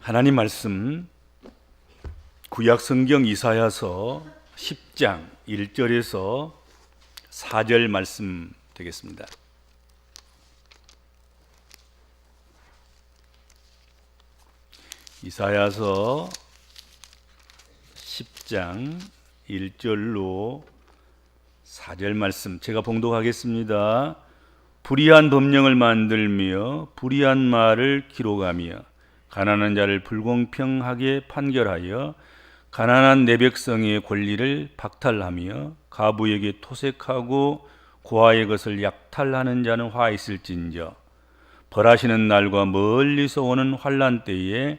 하나님 말씀 구약 성경 이사야서 10장 1절에서 4절 말씀 되겠습니다. 이사야서 10장 1절로 4절 말씀 제가 봉독하겠습니다. 불의한 법령을 만들며 불의한 말을 기록하며 가난한 자를 불공평하게 판결하여 가난한 내 백성의 권리를 박탈하며 가부에게 토색하고 고아의 것을 약탈하는 자는 화 있을진저 벌하시는 날과 멀리서 오는 환난 때에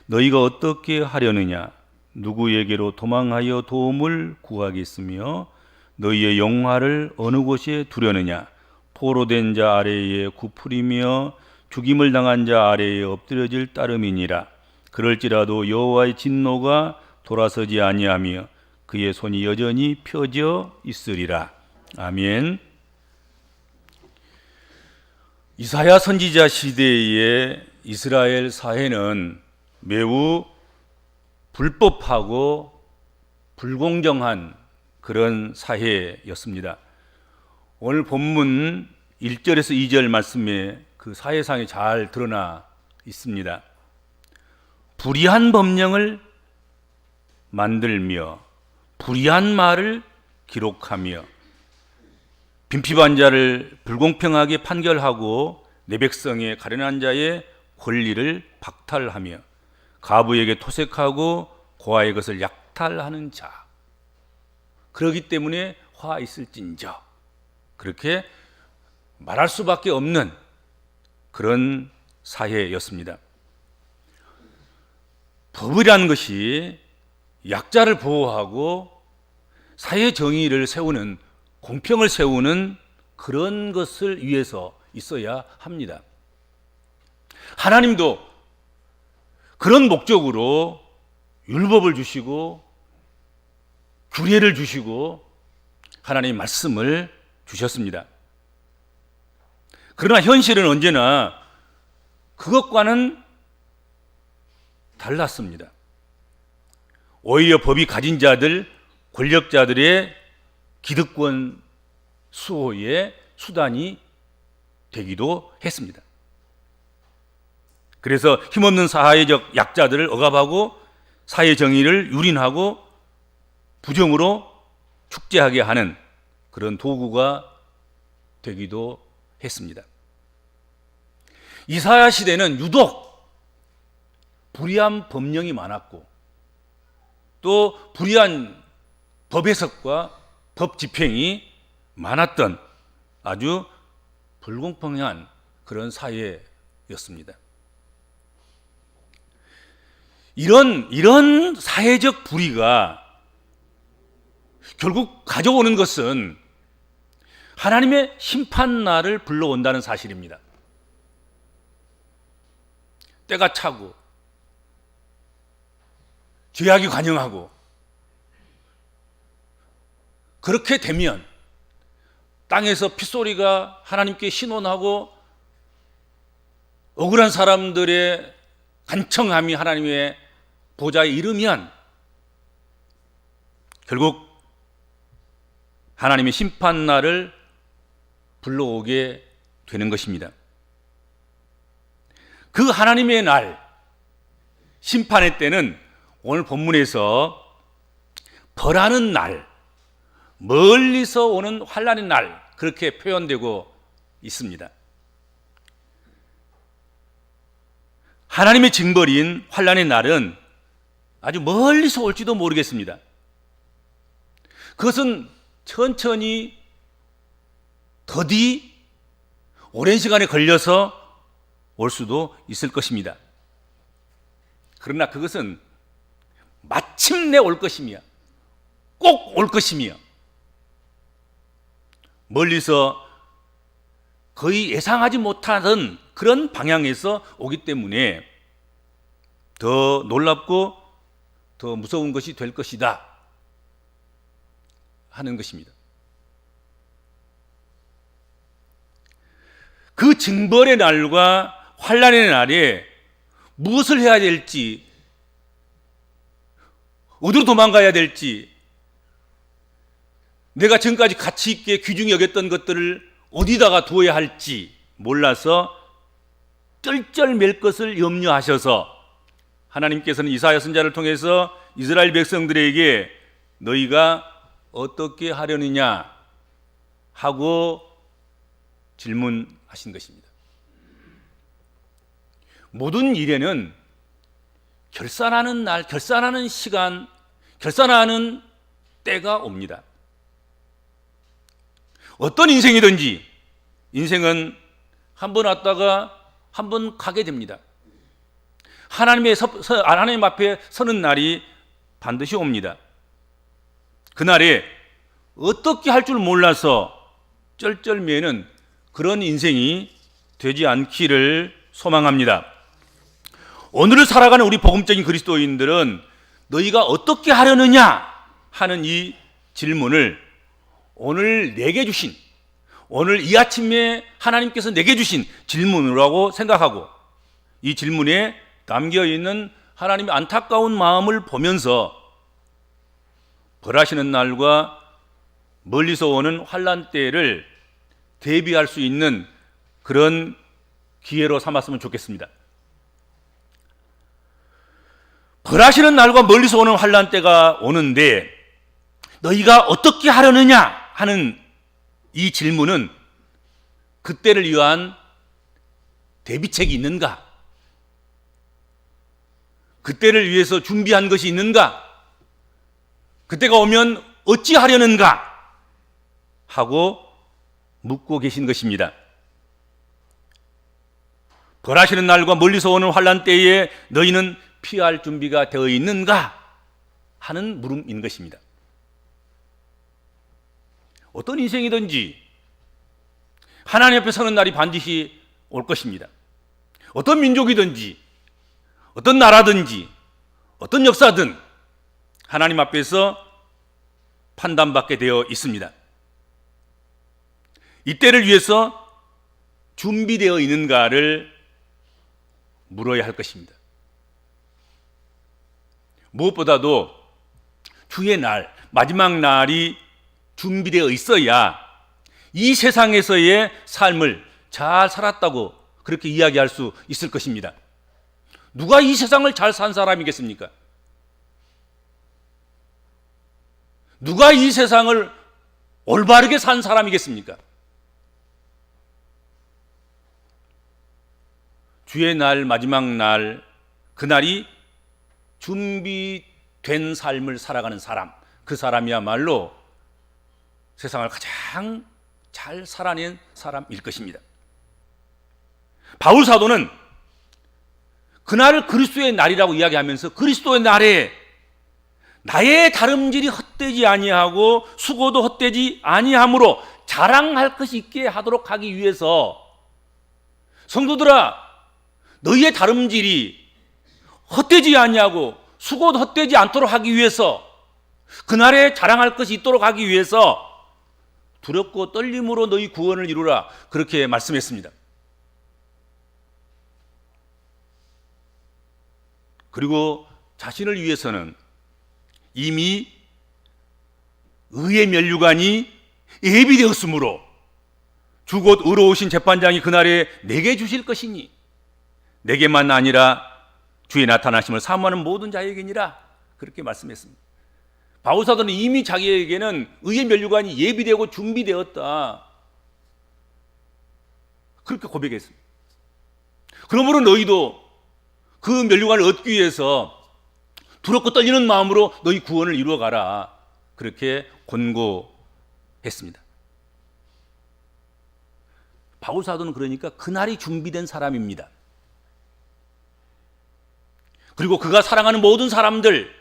너희가 어떻게 하려느냐 누구에게로 도망하여 도움을 구하겠으며 너희의 영화를 어느 곳에 두려느냐 포로된 자 아래에 굽으리며 죽임을 당한 자 아래에 엎드려질 따름이니라. 그럴지라도 여호와의 진노가 돌아서지 아니하며 그의 손이 여전히 펴져 있으리라. 아멘. 이사야 선지자 시대의 이스라엘 사회는 매우 불법하고 불공정한 그런 사회였습니다. 오늘 본문 1절에서 2절 말씀에 그 사회상이 잘 드러나 있습니다. 불의한 법령을 만들며 불의한 말을 기록하며 빈핍한 자를 불공평하게 판결하고 내 백성의 가련한 자의 권리를 박탈하며 가부에게 토색하고 고아의 것을 약탈하는 자 그러기 때문에 화 있을진저 그렇게 말할 수밖에 없는 그런 사회였습니다. 법이라는 것이 약자를 보호하고 사회 정의를 세우는 공평을 세우는 그런 것을 위해서 있어야 합니다. 하나님도 그런 목적으로 율법을 주시고 규례를 주시고 하나님의 말씀을 주셨습니다. 그러나 현실은 언제나 그것과는 달랐습니다. 오히려 법이 가진 자들, 권력자들의 기득권 수호의 수단이 되기도 했습니다. 그래서 힘없는 사회적 약자들을 억압하고 사회 정의를 유린하고 부정으로 축제하게 하는 그런 도구가 되기도 했습니다. 이사야 시대는 유독 불의한 법령이 많았고 또 불의한 법 해석과 법 집행이 많았던 아주 불공평한 그런 사회였습니다. 이런 사회적 불의가 결국 가져오는 것은 하나님의 심판날을 불러온다는 사실입니다. 때가 차고 죄악이 관영하고 그렇게 되면 땅에서 핏소리가 하나님께 신원하고 억울한 사람들의 간청함이 하나님의 보좌에 이르면 결국 하나님의 심판날을 불러오게 되는 것입니다. 그 하나님의 날, 심판의 때는 오늘 본문에서 벌하는 날, 멀리서 오는 환난의 날 그렇게 표현되고 있습니다. 하나님의 징벌인 환난의 날은 아주 멀리서 올지도 모르겠습니다. 그것은 천천히 더디 오랜 시간에 걸려서 올 수도 있을 것입니다. 그러나 그것은 마침내 올 것이며 꼭 올 것이며 멀리서 거의 예상하지 못하던 그런 방향에서 오기 때문에 더 놀랍고 더 무서운 것이 될 것이다 하는 것입니다. 그 징벌의 날과 환난의 날에 무엇을 해야 될지, 어디로 도망가야 될지, 내가 지금까지 가치 있게 귀중히 여겼던 것들을 어디다가 두어야 할지 몰라서 쩔쩔맬 것을 염려하셔서 하나님께서는 이사야 선지자를 통해서 이스라엘 백성들에게 너희가 어떻게 하려느냐 하고 질문하신 것입니다. 모든 일에는 결산하는 날, 결산하는 시간, 결산하는 때가 옵니다. 어떤 인생이든지 인생은 한 번 왔다가 한 번 가게 됩니다. 하나님 앞에 서는 날이 반드시 옵니다. 그날에 어떻게 할 줄 몰라서 쩔쩔매는 그런 인생이 되지 않기를 소망합니다. 오늘을 살아가는 우리 복음적인 그리스도인들은 너희가 어떻게 하려느냐 하는 이 질문을 오늘 내게 주신, 오늘 이 아침에 하나님께서 내게 주신 질문이라고 생각하고 이 질문에 담겨있는 하나님의 안타까운 마음을 보면서 벌하시는 날과 멀리서 오는 환난 때를 대비할 수 있는 그런 기회로 삼았으면 좋겠습니다. 벌하시는 날과 멀리서 오는 환난 때가 오는데 너희가 어떻게 하려느냐 하는 이 질문은 그때를 위한 대비책이 있는가? 그때를 위해서 준비한 것이 있는가? 그때가 오면 어찌하려는가? 하고 묻고 계신 것입니다. 벌하시는 날과 멀리서 오는 환난 때에 너희는 피할 준비가 되어 있는가? 하는 물음인 것입니다. 어떤 인생이든지 하나님 앞에 서는 날이 반드시 올 것입니다. 어떤 민족이든지 어떤 나라든지 어떤 역사든 하나님 앞에서 판단받게 되어 있습니다. 이때를 위해서 준비되어 있는가를 물어야 할 것입니다. 무엇보다도 주의 날, 마지막 날이 준비되어 있어야 이 세상에서의 삶을 잘 살았다고 그렇게 이야기할 수 있을 것입니다. 누가 이 세상을 잘 산 사람이겠습니까? 누가 이 세상을 올바르게 산 사람이겠습니까? 주의 날, 마지막 날, 그날이 준비된 삶을 살아가는 사람, 그 사람이야말로 세상을 가장 잘 살아낸 사람일 것입니다. 바울 사도는 그날을 그리스도의 날이라고 이야기하면서 그리스도의 날에 나의 다름질이 헛되지 아니하고 수고도 헛되지 아니하므로 자랑할 것이 있게 하도록 하기 위해서 성도들아 너희의 다름질이 헛되지 아니하고 수고도 헛되지 않도록 하기 위해서 그날에 자랑할 것이 있도록 하기 위해서 두렵고 떨림으로 너희 구원을 이루라 그렇게 말씀했습니다. 그리고 자신을 위해서는 이미 의의 면류관이 예비되었으므로 주 곧 의로우신 재판장이 그날에 내게 주실 것이니 내게만 아니라 주의 나타나심을 사모하는 모든 자에게니라 그렇게 말씀했습니다. 바울 사도는 이미 자기에게는 의의 면류관이 예비되고 준비되었다 그렇게 고백했습니다. 그러므로 너희도 그 면류관을 얻기 위해서 두렵고 떨리는 마음으로 너희 구원을 이루어가라 그렇게 권고했습니다. 바울 사도는 그러니까 그날이 준비된 사람입니다. 그리고 그가 사랑하는 모든 사람들,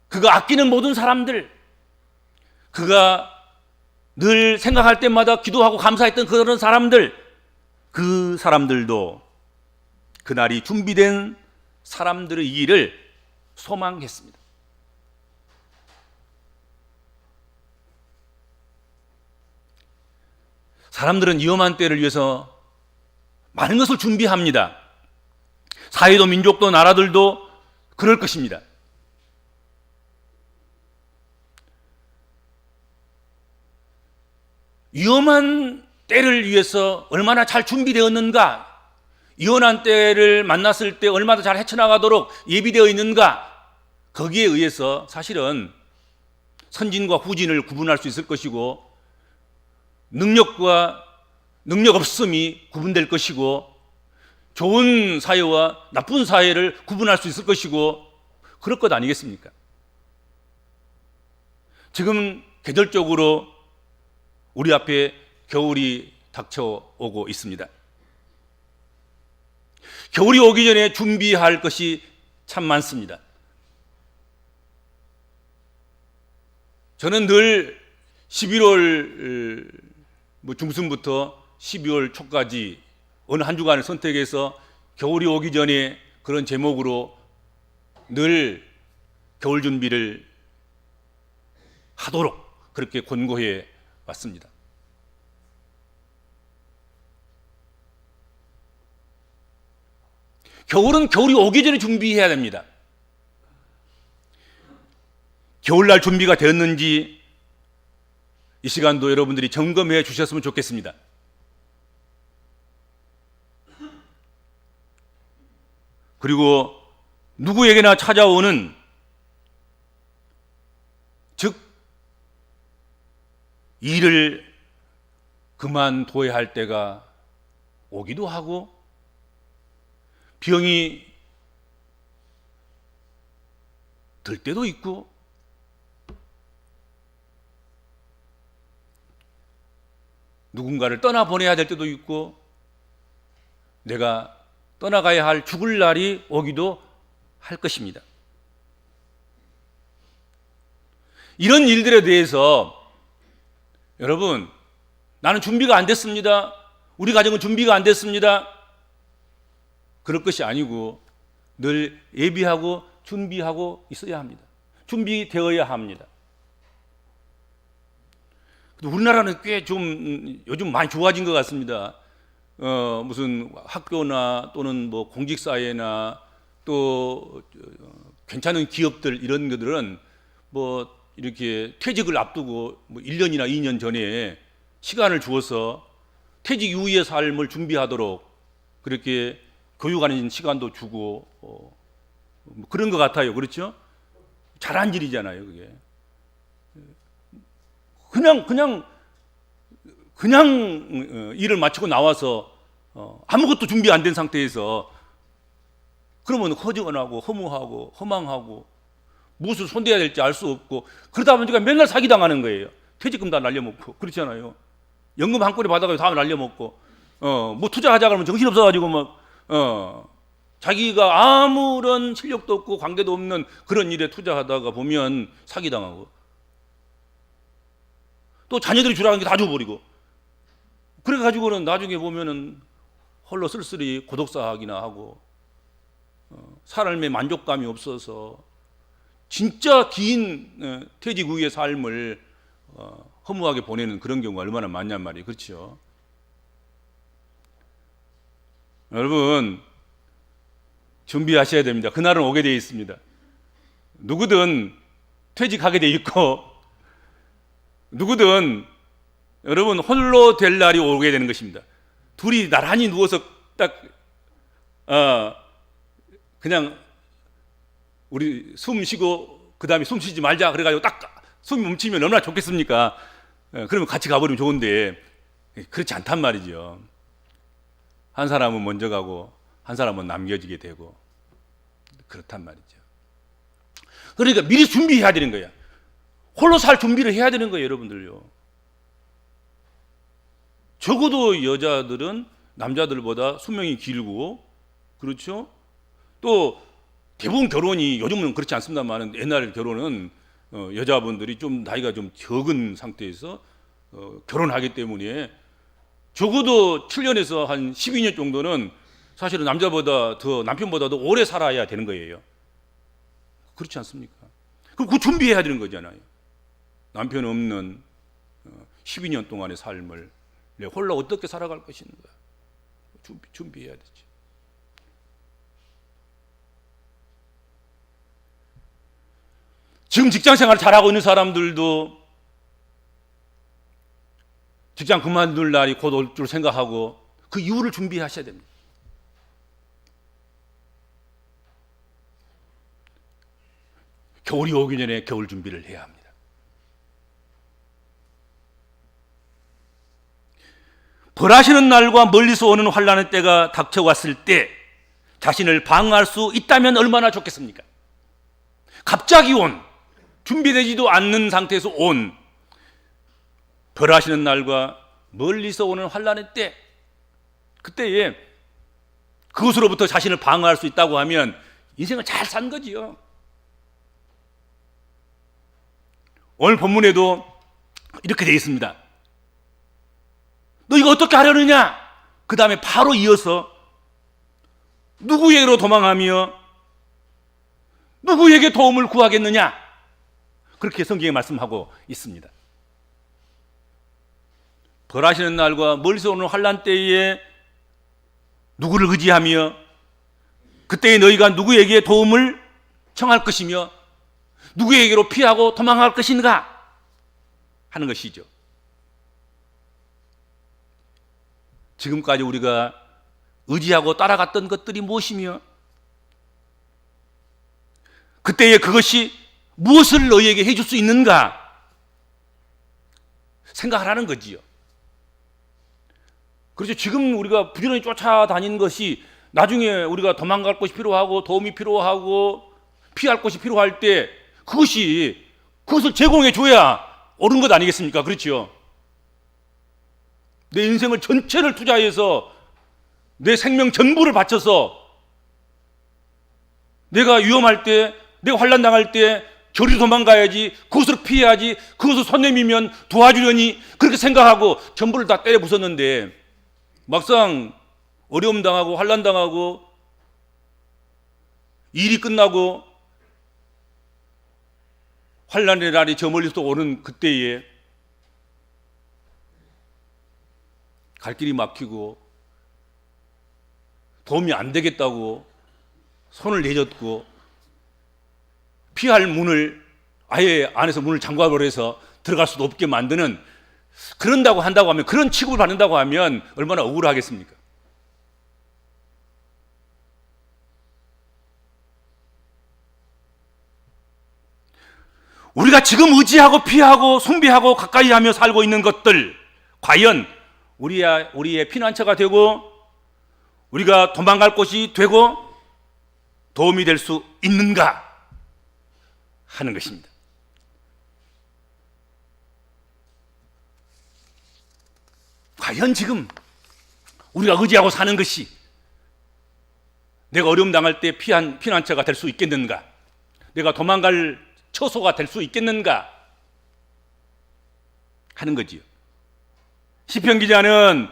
그가 아끼는 모든 사람들, 그가 늘 생각할 때마다 기도하고 감사했던 그런 사람들, 그 사람들도 그날이 준비된 사람들의 일을 소망했습니다. 사람들은 위험한 때를 위해서 많은 것을 준비합니다. 사회도 민족도 나라들도 그럴 것입니다. 위험한 때를 위해서 얼마나 잘 준비되었는가, 위험한 때를 만났을 때 얼마나 잘 헤쳐나가도록 예비되어 있는가, 거기에 의해서 사실은 선진과 후진을 구분할 수 있을 것이고, 능력과 능력 없음이 구분될 것이고, 좋은 사회와 나쁜 사회를 구분할 수 있을 것이고, 그럴 것 아니겠습니까? 지금 계절적으로 우리 앞에 겨울이 닥쳐오고 있습니다. 겨울이 오기 전에 준비할 것이 참 많습니다. 저는 늘 11월 중순부터 12월 초까지 어느 한 주간을 선택해서 겨울이 오기 전에 그런 제목으로 늘 겨울 준비를 하도록 그렇게 권고해 왔습니다. 겨울은 겨울이 오기 전에 준비해야 됩니다. 겨울날 준비가 되었는지 이 시간도 여러분들이 점검해 주셨으면 좋겠습니다. 그리고 누구에게나 찾아오는, 즉 일을 그만둬야 할 때가 오기도 하고, 병이 들 때도 있고, 누군가를 떠나보내야 될 때도 있고, 내가 떠나가야 할 죽을 날이 오기도 할 것입니다. 이런 일들에 대해서 여러분, 나는 준비가 안 됐습니다, 우리 가정은 준비가 안 됐습니다, 그럴 것이 아니고 늘 예비하고 준비하고 있어야 합니다. 준비되어야 합니다. 우리나라는 꽤 좀 요즘 많이 좋아진 것 같습니다. 무슨 학교나 또는 뭐 공직사회나 또 괜찮은 기업들, 이런 것들은 뭐 이렇게 퇴직을 앞두고 뭐 1년이나 2년 전에 시간을 주어서 퇴직 이후의 삶을 준비하도록 그렇게 교육하는 시간도 주고 뭐 그런 것 같아요. 그렇죠? 잘한 일이잖아요, 그게. 그냥 일을 마치고 나와서 아무것도 준비 안 된 상태에서 그러면 허전하고 허무하고 허망하고 무엇을 손대야 될지 알 수 없고, 그러다 보니까 맨날 사기당하는 거예요. 퇴직금 다 날려먹고. 그렇잖아요. 연금 한 꼬리 받아가지고 다 날려먹고, 뭐 투자하자 그러면 정신없어가지고 막 자기가 아무런 실력도 없고 관계도 없는 그런 일에 투자하다가 보면 사기당하고, 또 자녀들이 주라는 게 다 줘버리고, 그래가지고는 나중에 보면은 홀로 쓸쓸히 고독사하기나 하고, 삶의 만족감이 없어서 진짜 긴 퇴직 후의 삶을 허무하게 보내는 그런 경우가 얼마나 많냔 말이에요. 그렇죠? 여러분, 준비하셔야 됩니다. 그날은 오게 되어 있습니다. 누구든 퇴직하게 돼 있고, 누구든 여러분 홀로 될 날이 오게 되는 것입니다. 둘이 나란히 누워서 딱 그냥 우리 숨 쉬고 그 다음에 숨 쉬지 말자 그래가지고 딱 숨이 멈추면 얼마나 좋겠습니까? 그러면 같이 가버리면 좋은데 그렇지 않단 말이죠. 한 사람은 먼저 가고 한 사람은 남겨지게 되고 그렇단 말이죠. 그러니까 미리 준비해야 되는 거야. 홀로 살 준비를 해야 되는 거예요, 여러분들요. 적어도 여자들은 남자들보다 수명이 길고, 그렇죠? 또 대부분 결혼이, 요즘은 그렇지 않습니다만 옛날 결혼은 여자분들이 좀 나이가 좀 적은 상태에서 결혼하기 때문에 적어도 7년에서 한 12년 정도는 사실은 남자보다 더, 남편보다도 오래 살아야 되는 거예요. 그렇지 않습니까? 그럼 그 준비해야 되는 거잖아요. 남편 없는 12년 동안의 삶을 내가 홀로 어떻게 살아갈 것인가, 준비해야 되지. 지금 직장 생활을 잘하고 있는 사람들도 직장 그만둘 날이 곧 올 줄 생각하고 그 이유를 준비하셔야 됩니다. 겨울이 오기 전에 겨울 준비를 해야 합니다. 벌하시는 날과 멀리서 오는 환난의 때가 닥쳐왔을 때 자신을 방어할 수 있다면 얼마나 좋겠습니까? 갑자기 온, 준비되지도 않는 상태에서 온 벌하시는 날과 멀리서 오는 환난의 때, 그때에 그것으로부터 자신을 방어할 수 있다고 하면 인생을 잘 산 거지요. 오늘 본문에도 이렇게 되어 있습니다. 너 이거 어떻게 하려느냐? 그 다음에 바로 이어서 누구에게로 도망하며 누구에게 도움을 구하겠느냐? 그렇게 성경에 말씀하고 있습니다. 벌하시는 날과 멀리서 오는 환난 때에 누구를 의지하며 그때에 너희가 누구에게 도움을 청할 것이며 누구에게로 피하고 도망할 것인가 하는 것이죠. 지금까지 우리가 의지하고 따라갔던 것들이 무엇이며 그때에 그것이 무엇을 너희에게 해줄 수 있는가 생각하라는 거지요. 그렇죠. 지금 우리가 부지런히 쫓아다니는 것이 나중에 우리가 도망갈 곳이 필요하고 도움이 필요하고 피할 곳이 필요할 때 그것을 제공해 줘야 옳은 것 아니겠습니까? 그렇죠. 내 인생을 전체를 투자해서 내 생명 전부를 바쳐서 내가 위험할 때, 내가 환난 당할 때 저리로 도망가야지, 그것을 피해야지, 그것을 손 내밀면 도와주려니 그렇게 생각하고 전부를 다 때려 부쉈는데 막상 어려움 당하고 환난 당하고 일이 끝나고 환난의 날이 저 멀리서 오는 그때에 갈 길이 막히고 도움이 안 되겠다고 손을 내젓고 피할 문을 아예 안에서 문을 잠가버려서 들어갈 수도 없게 만드는, 그런다고 한다고 하면, 그런 취급을 받는다고 하면 얼마나 억울하겠습니까? 우리가 지금 의지하고 피하고 숭배하고 가까이 하며 살고 있는 것들, 과연 우리의 피난처가 되고 우리가 도망갈 곳이 되고 도움이 될 수 있는가 하는 것입니다. 과연 지금 우리가 의지하고 사는 것이 내가 어려움 당할 때 피난처가 될 수 있겠는가? 내가 도망갈 처소가 될 수 있겠는가 하는 거지요. 시편 기자는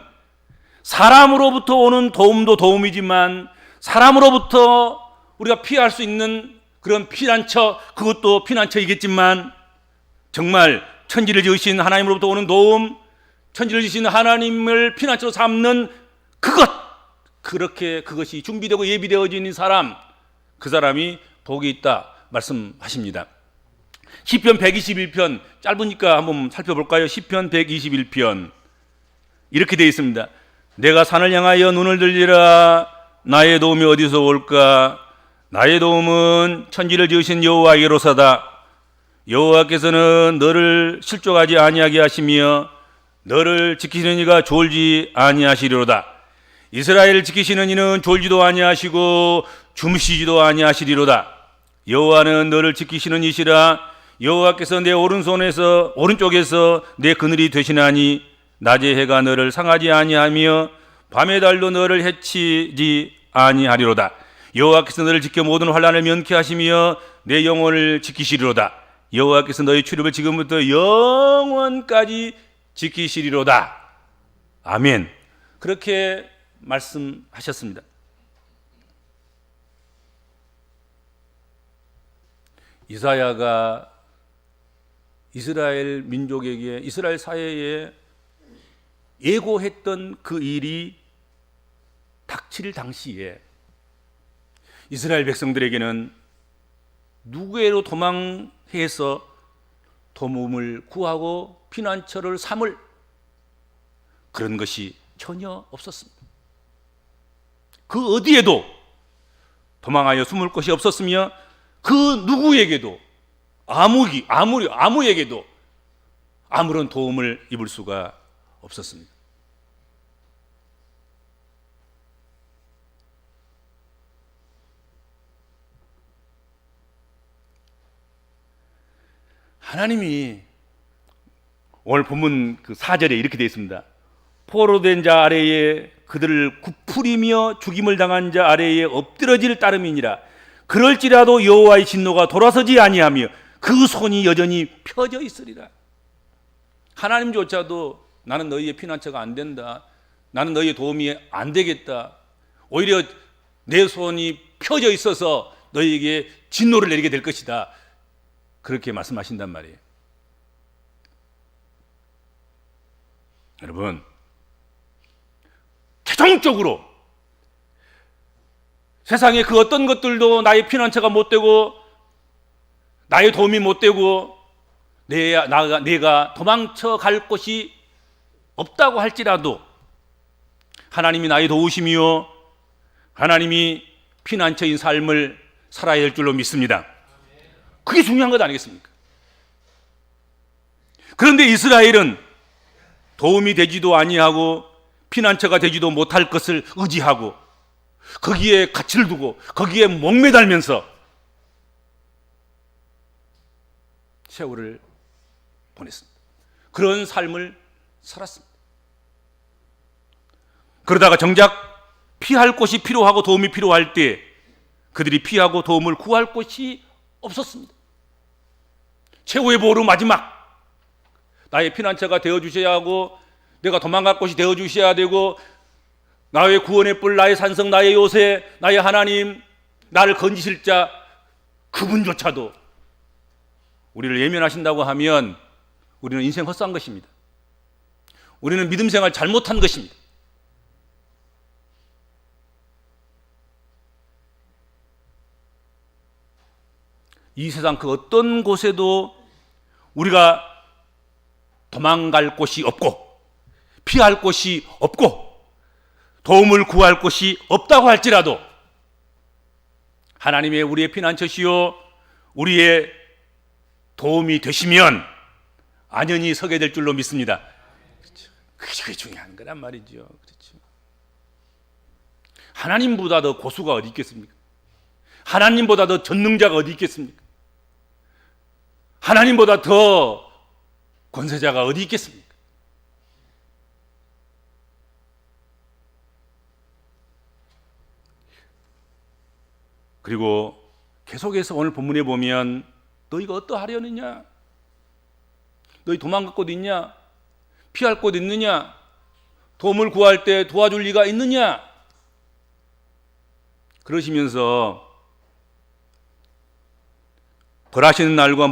사람으로부터 오는 도움도 도움이지만 사람으로부터 우리가 피할 수 있는 그런 피난처, 그것도 피난처이겠지만 정말 천지를 지으신 하나님으로부터 오는 도움, 천지를 지으신 하나님을 피난처로 삼는 그것이 준비되고 예비되어져 있는 사람, 그 사람이 복이 있다 말씀하십니다. 시편 121편, 짧으니까 한번 살펴볼까요? 시편 121편 이렇게 되어 있습니다. 내가 산을 향하여 눈을 들리라. 나의 도움이 어디서 올까? 나의 도움은 천지를 지으신 여호와에게로서다. 여호와께서는 너를 실족하지 아니하게 하시며 너를 지키시는 이가 졸지 아니하시리로다. 이스라엘을 지키시는 이는 졸지도 아니하시고 주무시지도 아니하시리로다. 여호와는 너를 지키시는 이시라. 여호와께서 내 오른쪽에서 내 그늘이 되시나니 낮의 해가 너를 상하지 아니하며 밤의 달도 너를 해치지 아니하리로다. 여호와께서 너를 지켜 모든 환난을 면케 하시며 내 영혼을 지키시리로다. 여호와께서 너의 출입을 지금부터 영원까지 지키시리로다. 아멘. 그렇게 말씀하셨습니다. 이사야가 이스라엘 민족에게, 이스라엘 사회에 예고했던 그 일이 닥칠 당시에 이스라엘 백성들에게는 누구에로 도망해서 도움을 구하고 피난처를 삼을 그런 것이 전혀 없었습니다. 그 어디에도 도망하여 숨을 곳이 없었으며 그 누구에게도 아무에게도 아무런 도움을 입을 수가 없었습니다. 하나님이 오늘 본문 그 4절에 이렇게 되어 있습니다. 포로된 자 아래에 그들을 굽풀이며 죽임을 당한 자 아래에 엎드러질 따름이니라. 그럴지라도 여호와의 진노가 돌아서지 아니하며 그 손이 여전히 펴져 있으리라. 하나님조차도 나는 너희의 피난처가 안 된다, 나는 너희의 도움이 안 되겠다, 오히려 내 손이 펴져 있어서 너희에게 진노를 내리게 될 것이다, 그렇게 말씀하신단 말이에요. 여러분, 최종적으로 세상에 그 어떤 것들도 나의 피난처가 못 되고 나의 도움이 못 되고 내가 도망쳐 갈 곳이 없다고 할지라도 하나님이 나의 도우심이요 하나님이 피난처인 삶을 살아야 할 줄로 믿습니다. 그게 중요한 것 아니겠습니까? 그런데 이스라엘은 도움이 되지도 아니하고 피난처가 되지도 못할 것을 의지하고 거기에 가치를 두고 거기에 목매달면서 세월을 보냈습니다. 그런 삶을 살았습니다. 그러다가 정작 피할 곳이 필요하고 도움이 필요할 때 그들이 피하고 도움을 구할 곳이 없었습니다. 최후의 보루 마지막 나의 피난처가 되어주셔야 하고 내가 도망갈 곳이 되어주셔야 되고 나의 구원의 뿔, 나의 산성, 나의 요새, 나의 하나님, 나를 건지실 자 그분조차도 우리를 예면하신다고 하면 우리는 인생 헛산 것입니다. 우리는 믿음 생활 잘못한 것입니다. 이 세상 그 어떤 곳에도 우리가 도망갈 곳이 없고 피할 곳이 없고 도움을 구할 곳이 없다고 할지라도 하나님의 우리의 피난처시요 우리의 도움이 되시면 안연히 서게 될 줄로 믿습니다. 그렇죠. 그게 중요한 거란 말이죠. 그렇죠. 하나님보다 더 고수가 어디 있겠습니까? 하나님보다 더 전능자가 어디 있겠습니까? 하나님보다 더 권세자가 어디 있겠습니까? 그리고 계속해서 오늘 본문에 보면 너희가 어떠하려느냐? 너희 도망갈 곳 있냐? 피할 곳 있느냐? 도움을 구할 때 도와줄 리가 있느냐? 그러시면서 벌하시는 날과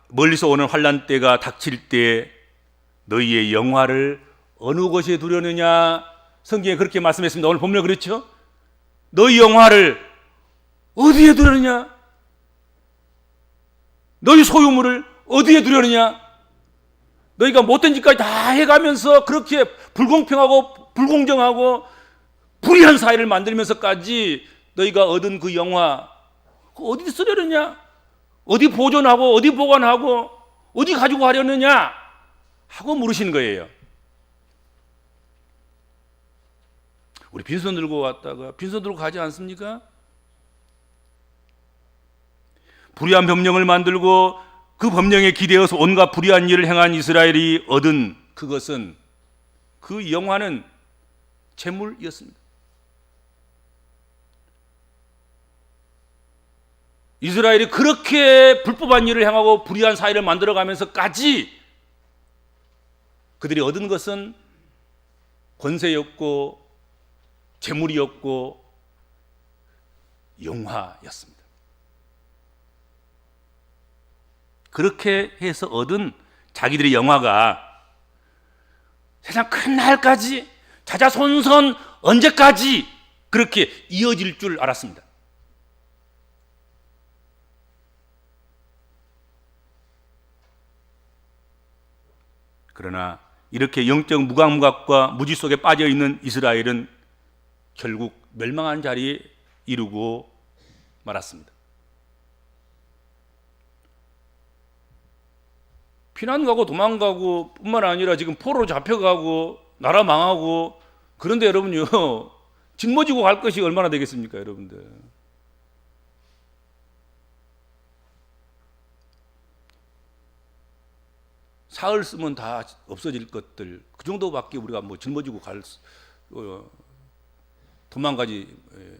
멀리서 오는 환난 때가 닥칠 때 너희의 영화를 어느 곳에 두려느냐? 성경에 그렇게 말씀했습니다. 오늘 본문에 그렇죠? 너희 영화를 어디에 두려느냐? 너희 소유물을 어디에 두려느냐? 너희가 못된 짓까지 다 해가면서 그렇게 불공평하고 불공정하고 불의한 사회를 만들면서까지 너희가 얻은 그 영화 어디 쓰려느냐? 어디 보존하고 어디 보관하고 어디 가지고 가려느냐? 하고 물으신 거예요. 우리 빈손 들고 왔다가 빈손 들고 가지 않습니까? 불의한 법령을 만들고 그 법령에 기대어서 온갖 불의한 일을 행한 이스라엘이 얻은 그것은 그 영화는 재물이었습니다. 이스라엘이 그렇게 불법한 일을 행하고 불의한 사회를 만들어가면서까지 그들이 얻은 것은 권세였고 재물이었고 영화였습니다. 그렇게 해서 얻은 자기들의 영화가 세상 큰 날까지 자자손손 언제까지 그렇게 이어질 줄 알았습니다. 그러나 이렇게 영적 무감각과 무지 속에 빠져 있는 이스라엘은 결국 멸망한 자리에 이르고 말았습니다. 피난 가고 도망가고 뿐만 아니라 지금 포로로 잡혀가고 나라 망하고, 그런데 여러분요, 짊어지고 갈 것이 얼마나 되겠습니까, 여러분들? 사흘 쓰면 다 없어질 것들, 그 정도밖에 우리가 뭐 짊어지고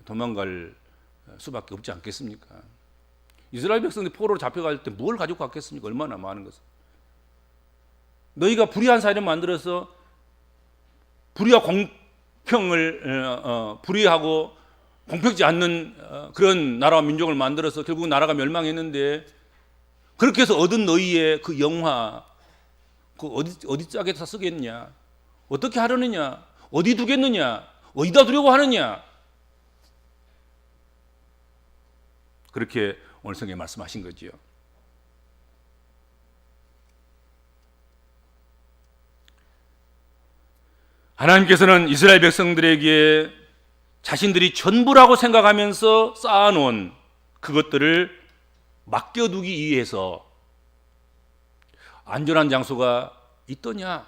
도망갈 수밖에 없지 않겠습니까? 이스라엘 백성들이 포로로 잡혀갈 때 뭘 가지고 갔겠습니까? 얼마나 많은 것을. 너희가 불의한 사회를 만들어서 불의와 공평을 불의하고 공평치 않는 그런 나라와 민족을 만들어서 결국 나라가 멸망했는데, 그렇게 해서 얻은 너희의 그 영화, 그 어디 짝에다 쓰겠냐? 어떻게 하려느냐? 어디 두겠느냐? 어디다 두려고 하느냐? 그렇게 오늘 성경에 말씀하신 거지요. 하나님께서는 이스라엘 백성들에게 자신들이 전부라고 생각하면서 쌓아놓은 그것들을 맡겨두기 위해서 안전한 장소가 있더냐,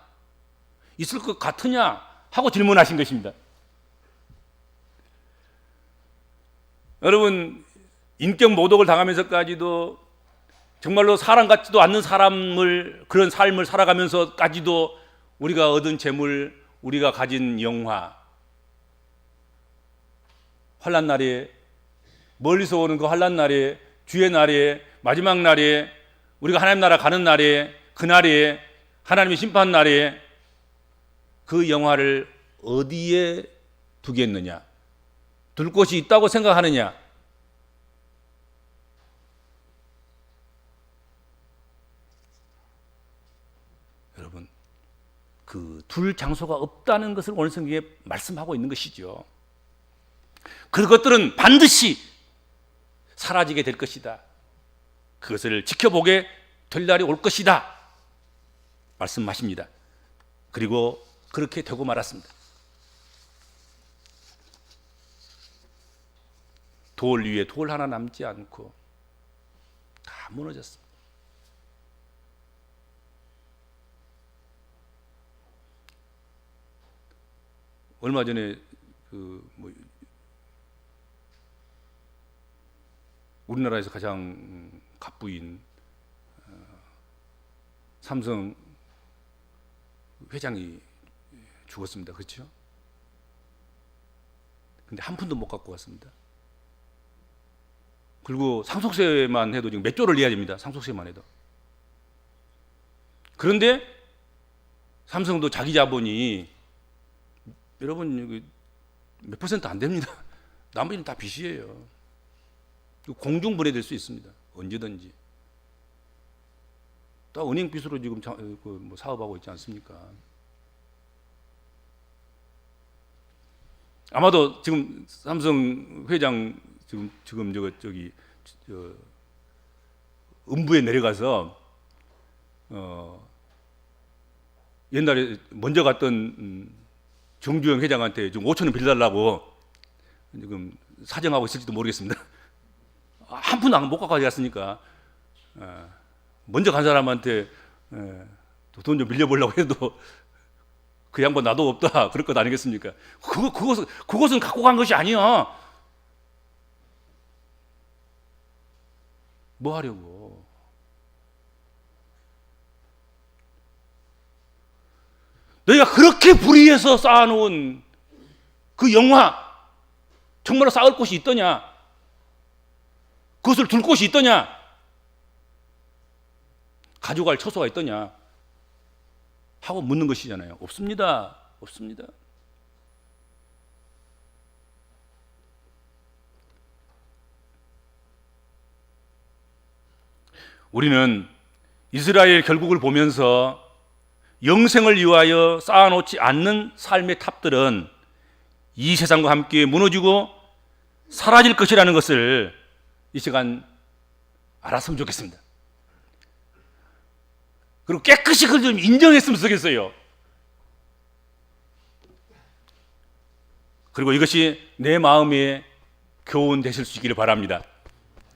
있을 것 같으냐 하고 질문하신 것입니다. 여러분, 인격 모독을 당하면서까지도 정말로 사람 같지도 않는 그런 삶을 살아가면서까지도 우리가 얻은 재물, 우리가 가진 영화, 환난 날에, 멀리서 오는 그 환난 날에, 주의 날에, 마지막 날에, 우리가 하나님 나라 가는 날에, 그 날에, 하나님의 심판 날에 그 영화를 어디에 두겠느냐? 둘 곳이 있다고 생각하느냐? 여러분, 그 둘 장소가 없다는 것을 오늘 성경에 말씀하고 있는 것이죠. 그것들은 반드시 사라지게 될 것이다. 그것을 지켜보게 될 날이 올 것이다. 말씀하십니다. 그리고 그렇게 되고 말았습니다. 돌 위에 돌 하나 남지 않고 다 무너졌습니다. 얼마 전에 우리나라에서 가장 갑부인 삼성 회장이 죽었습니다. 그렇죠? 근데 한 푼도 못 갖고 갔습니다. 그리고 상속세만 해도 지금 몇 조를 내야 됩니다. 상속세만 해도. 그런데 삼성도 자기 자본이 여러분 몇 퍼센트 안 됩니다. 나머지는 다 빚이에요. 공중분해될 수 있습니다. 언제든지. 또 은행 빚으로 지금 사업하고 있지 않습니까? 아마도 지금 삼성 회장 지금 음부에 내려가서 옛날에 먼저 갔던 정주영 회장한테 좀 5천 원 빌려달라고 지금 사정하고 있을지도 모르겠습니다. 한 푼도 못 갖고 갔으니까 먼저 간 사람한테 돈 좀 빌려보려고 해도 그 양반 나도 없다 그럴 것 아니겠습니까? 그것은 갖고 간 것이 아니야. 뭐 하려고? 너희가 그렇게 불의해서 쌓아놓은 그 영화 정말로 쌓을 곳이 있더냐? 그것을 둘 곳이 있더냐? 가져갈 처소가 있더냐? 하고 묻는 것이잖아요. 없습니다. 없습니다. 우리는 이스라엘 결국을 보면서 영생을 위하여 쌓아놓지 않는 삶의 탑들은 이 세상과 함께 무너지고 사라질 것이라는 것을 이 시간 알았으면 좋겠습니다. 그리고 깨끗이 그걸 좀 인정했으면 좋겠어요. 그리고 이것이 내 마음의 교훈 되실 수 있기를 바랍니다.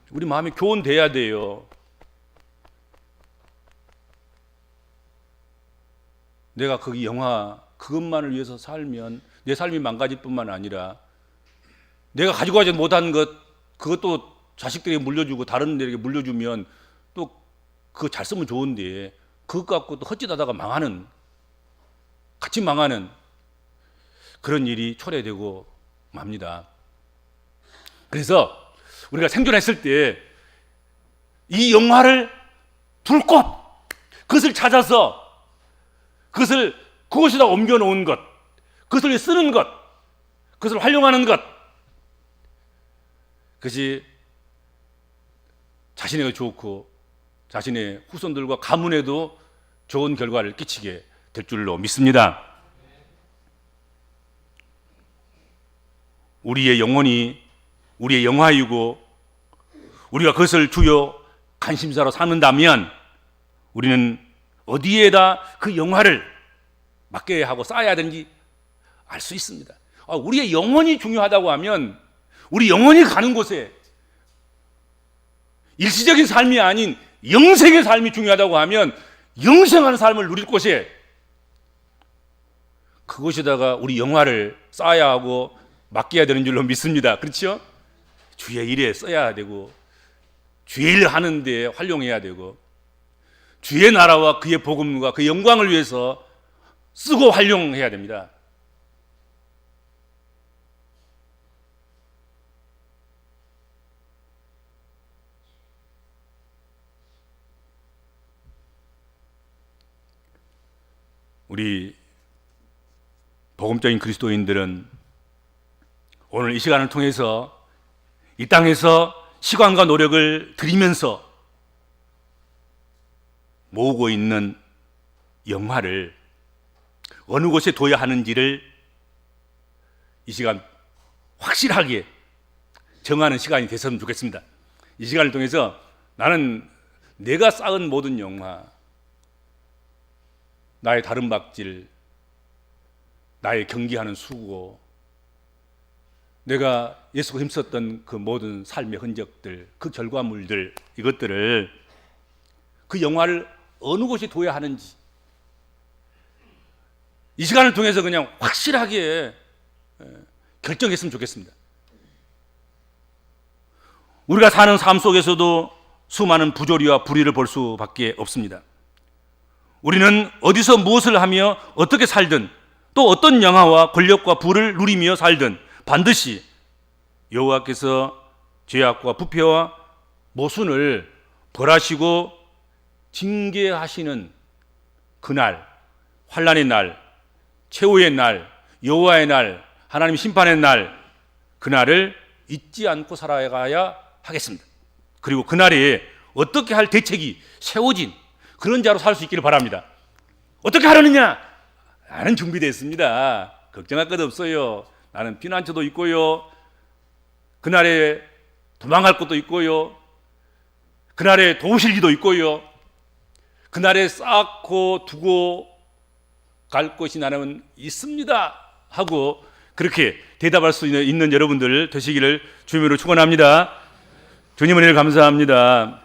우리 마음이 교훈돼야 돼요. 내가 거기 영화 그것만을 위해서 살면 내 삶이 망가질 뿐만 아니라 내가 가지고 가지 못한 것 그것도 자식들에게 물려주고 다른 데에게 물려주면 또 그거 잘 쓰면 좋은데 그것 갖고 또 헛짓하다가 망하는, 같이 망하는 그런 일이 초래되고 맙니다. 그래서 우리가 생존했을 때 이 영화를 불꽃 그것을 찾아서 그것을 그곳에다 옮겨 놓은 것, 그것을 쓰는 것, 그것을 활용하는 것, 그것이 자신에게 좋고 자신의 후손들과 가문에도 좋은 결과를 끼치게 될 줄로 믿습니다. 우리의 영혼이 우리의 영화이고 우리가 그것을 주요 관심사로 삼는다면 우리는 어디에다 그 영화를 맡겨야 하고 쌓아야 되는지 알 수 있습니다. 우리의 영혼이 중요하다고 하면 우리 영혼이 가는 곳에 일시적인 삶이 아닌 영생의 삶이 중요하다고 하면 영생하는 삶을 누릴 곳에 그곳에다가 우리 영화를 쌓아야 하고 맡겨야 되는 줄로 믿습니다. 그렇죠? 주의 일에 써야 되고 주의 일을 하는 데 활용해야 되고 주의 나라와 그의 복음과 그의 영광을 위해서 쓰고 활용해야 됩니다. 우리 복음적인 그리스도인들은 오늘 이 시간을 통해서 이 땅에서 시간과 노력을 들이면서 모으고 있는 영화를 어느 곳에 둬야 하는지를 이 시간 확실하게 정하는 시간이 됐으면 좋겠습니다. 이 시간을 통해서 나는 내가 쌓은 모든 영화, 나의 다름박질, 나의 경기하는 수고, 내가 예수가 힘썼던 그 모든 삶의 흔적들, 그 결과물들, 이것들을 그 영화를 어느 곳에 둬야 하는지 이 시간을 통해서 그냥 확실하게 결정했으면 좋겠습니다. 우리가 사는 삶 속에서도 수많은 부조리와 불의를 볼 수밖에 없습니다. 우리는 어디서 무엇을 하며 어떻게 살든 또 어떤 영화와 권력과 부를 누리며 살든 반드시 여호와께서 죄악과 부패와 모순을 벌하시고 징계하시는 그날, 환난의 날, 최후의 날, 여호와의 날, 하나님 심판의 날, 그날을 잊지 않고 살아가야 하겠습니다. 그리고 그날에 어떻게 할 대책이 세워진 그런 자로 살 수 있기를 바랍니다. 어떻게 하려느냐? 나는 준비되어 있습니다. 걱정할 것 없어요. 나는 피난처도 있고요. 그날에 도망갈 것도 있고요. 그날에 도우실기도 있고요. 그날에 쌓고 두고 갈 것이 나는 있습니다 하고 그렇게 대답할 수 있는 여러분들 되시기를 주님으로 축원합니다. 주님 은혜를 감사합니다.